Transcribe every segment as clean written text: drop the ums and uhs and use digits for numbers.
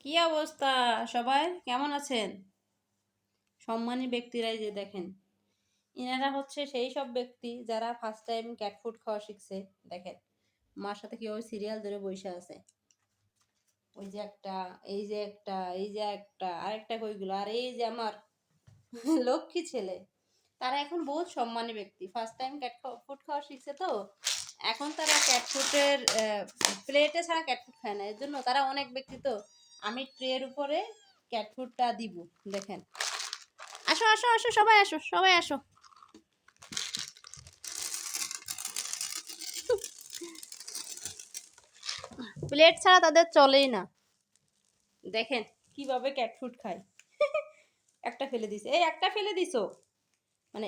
কি অবস্থা? সবাই কেমন আছেন? সম্মানী ব্যক্তিরাই যে দেখেন, ইনারা হচ্ছে সেই সব ব্যক্তি যারা ফার্স্ট টাইম ক্যাট ফুড খাওয়া শিখছে। দেখেন মার সাথে কিভাবে সিরিয়াল ধরে বসে আছে। ওই যে একটা, এই যে একটা, এই যে একটা, আরেকটা কইগুলো, আর এই যে আমার লক্ষ্মী ছেলে। তারা এখন বহুত সম্মানী ব্যক্তি, ফার্স্ট টাইম ক্যাট ফুড খাওয়া শিখছে। তো এখন তারা ক্যাট ফুডের প্লেটে ছাড়া ক্যাট ফুড খায় না, এর জন্য তারা অনেক ব্যক্তি। তো আমি ট্রের উপরে ক্যাট ফুডটা দিব। দেখেন, আসো আসো আসো, সবাই আসো, সবাই আসো। প্লেট ছাড়া তাদের চলেই না। দেখেন কিভাবে ক্যাট ফুড খায়। একটা ফেলে দিছে, এই একটা ফেলে দিছো। মানে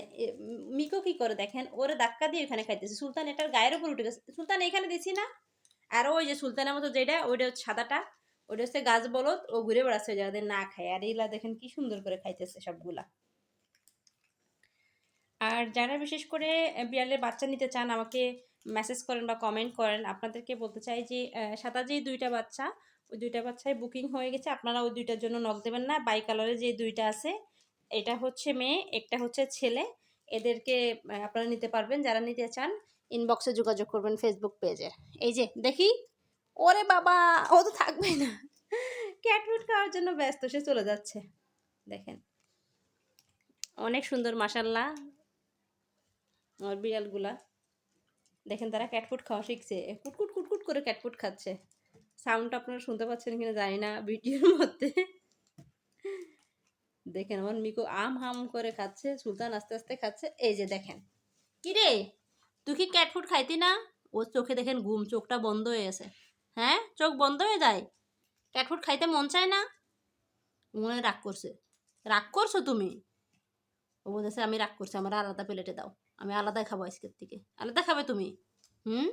মিকো কি করে দেখেন, ওরে ধাক্কা দিয়ে ওখানে খাইতেছে। সুলতান এটার গায়ের উপর উঠে গেছে। সুলতান এখানে দিছি না। আর ওই যে সুলতানের মতো যেটা, ওইটা হচ্ছে সাদাটা, ওইটা হচ্ছে গাছ বলদ। ও ঘুরে বেড়াচ্ছে যাদের না খায়। আর এইগুলা দেখেন কি সুন্দর করে খাইতেছে সবগুলা। আর যারা বিশেষ করে বিড়ালের বাচ্চা নিতে চান, আমাকে মেসেজ করেন বা কমেন্ট করেন। আপনাদেরকে বলতে চাই যে সাদা যে দুইটা বাচ্চা, ওই দুইটা বাচ্চাই বুকিং হয়ে গেছে। আপনারা ওই দুইটার জন্য নক দেবেন না। বাই কালারে যে দুইটা আছে, এটা হচ্ছে মেয়ে, একটা হচ্ছে ছেলে। এদেরকে আপনারা নিতে পারবেন। যারা নিতে চান ইনবক্সে যোগাযোগ করবেন ফেসবুক পেজে। এই যে দেখি, ওরে বাবা, ও তো থাকবে না, ক্যাট ফুড খাওয়ার জন্য ব্যস্ত, সে চলে যাচ্ছে। দেখেন অনেক সুন্দর মাশাল্লাহ আমার বিড়ালগুলা। দেখেন তারা ক্যাটফুড খাওয়া শিখছে, কুটকুট কুটকুট করে ক্যাটফুড খাচ্ছে। সাউন্ডটা আপনারা শুনতে পাচ্ছেন কিনা জানি না ভিডিওর মধ্যে। দেখেন আমার মিকো আম হাম করে খাচ্ছে, সুলতান আস্তে আস্তে খাচ্ছে। এই যে দেখেন, কি রে তুই কি ক্যাটফুড খাইতি না? ওর চোখে দেখেন ঘুম, চোখটা বন্ধ হয়ে গেছে। হ্যাঁ, চোখ বন্ধ হয়ে যায়, ক্যাটফুড খাইতে মন চায় না। মনে রাগ করছে, রাগ করছো তুমি? ও বলতেছে আমি রাগ করছি, আমার আলাদা প্লেটে দাও, আমি আলাদাই খাবো আজকের থেকে। আলাদা খাবে তুমি? হুম,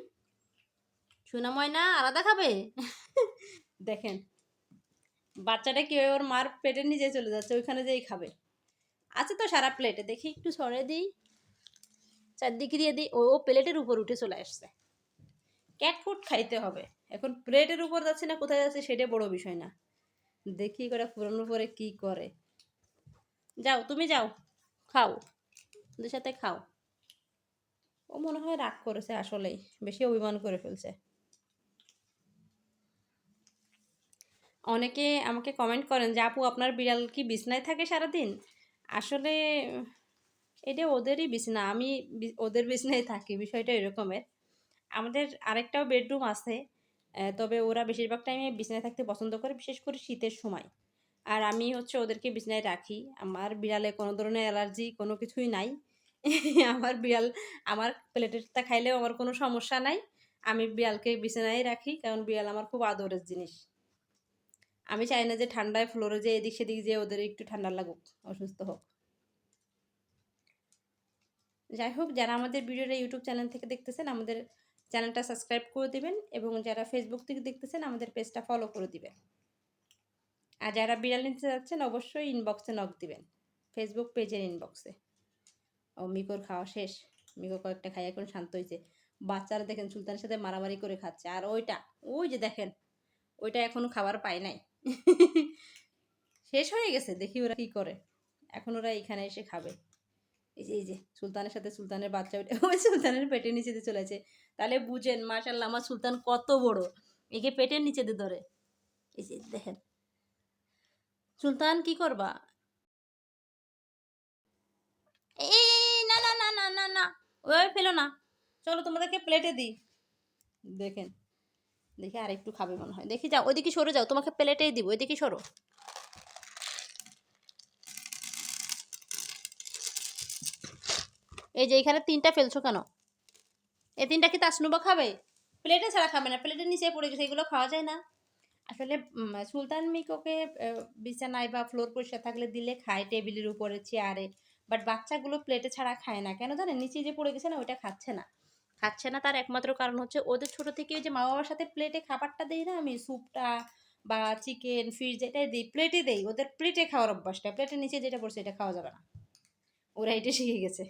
সোনা ময়না আলাদা খাবে? দেখেন বাচ্চাটা কি ওর মার পেটের নিচে চলে যাচ্ছে, ওইখানে যেই খাবে। আছে তো সারা প্লেটে, দেখি একটু সরে দিই, চারদিকে দিয়ে দিই। ও প্লেটের উপর উঠে চলে আসছে। ক্যাট ফুড খাইতে হবে। এখন প্লেটের উপর যাচ্ছে না কোথায় যাচ্ছে সেটা বড় বিষয় না। দেখি করে পুরনো পরে কি করে। যাও তুমি যাও, খাও, ওদের সাথে খাও। ও মনে হয় রাগ করেছে, আসলেই বেশি অভিমান করে ফেলছে। অনেকে আমাকে কমেন্ট করেন যে আপু আপনার বিড়াল কি বিছনায় থাকে সারাদিন? আসলে এটা ওদেরই বিছনা, আমি ওদের বিছনায় থাকি, বিষয়টা এরকমের। আমাদের আরেকটাও বেডরুম আছে, তবে ওরা বেশিরভাগ টাইমে বিছনায় থাকতে পছন্দ করে, বিশেষ করে শীতের সময়। আর আমি হচ্ছে ওদেরকে বিছনায় রাখি। আমার বিড়ালে কোনো ধরনের অ্যালার্জি কোনো কিছুই নাই। আমার বিড়াল আমার প্লেটেরটা খাইলেও আমার কোনো সমস্যা নাই। আমি বিড়ালকে বিছানায় রাখি, কারণ বিড়াল আমার খুব আদরের জিনিস। আমি চাই না যে ঠান্ডায় ফ্লোরে যে এদিক সেদিক যে ওদের একটু ঠান্ডা লাগুক, অসুস্থ হোক। যাই হোক, যারা আমাদের ভিডিওটা ইউটিউব চ্যানেল থেকে দেখতেছেন, আমাদের চ্যানেলটা সাবস্ক্রাইব করে দিবেন, এবং যারা ফেসবুক থেকে দেখতেছেন আমাদের পেজটা ফলো করে দিবেন। আর যারা বিড়াল নিতে যাচ্ছেন অবশ্যই ইনবক্সে নক দিবেন, ফেসবুক পেজের ইনবক্সে। ও মিকোর খাওয়া শেষ, মিকো কয়েকটা খাই এখন শান্ত হয়েছে। বাচ্চারা দেখেন সুলতানের সাথে মারামারি করে খাচ্ছে। আর ওইটা, ওই যে দেখেন, ওইটা এখনো খাবার পায় নাই। শেষ হয়ে গেছে, দেখি ওরা কি করে। এখন ওরা এখানে এসে খাবে। এই যে সুলতানের সাথে সুলতানের বাচ্চা ওইটা ওই সুলতানের পেটের নিচে দিয়ে চলেছে। তাহলে বুঝেন মাশাল্লাহ আমার সুলতান কত বড়, একে পেটের নিচে দিয়ে ধরে। এই যে দেখেন, সুলতান কি করবা? এই না না না না না না, ওই ফেলো না, চলো তোমাদেরকে প্লেটে দিই। দেখেন, দেখি আর একটু খাবে মনে হয়। দেখি যাও ওইদিকে সরে যাও, তোমাকে প্লেটেই দিব, ওইদিকে সরো। এই যে এখানে তিনটা ফেলছো কেন? এই তিনটা কি তাসনুবা খাবে? প্লেটে ছাড়া খাবে না, প্লেটের নিচে পড়ে গেছে, এগুলো খাওয়া যায় না। আসলে সুলতান মিকোকে বিছানায় বা ফ্লোর পরিষ্কার থাকলে দিলে খায়, টেবিলের উপরে, চেয়ারে। বাট বাচ্চাগুলো প্লেটে ছাড়া খায় না কেন জানেন? নিচে যে পড়ে গেছে না, ওইটা খাচ্ছে না। খাচ্ছে না তার একমাত্র কারণ হচ্ছে ওদের ছোট থেকে ওই যে মা বাবার সাথে প্লেটে খাবারটা দিই না আমি, স্যুপটা বা চিকেন ফিশ যেটাই দিই প্লেটে দেই, ওদের প্লেটে খাওয়ার অভ্যাসটা। প্লেটের নিচে যেটা পড়ছে এটা খাওয়া যাবে না, ওরা এটা শিখে গেছে।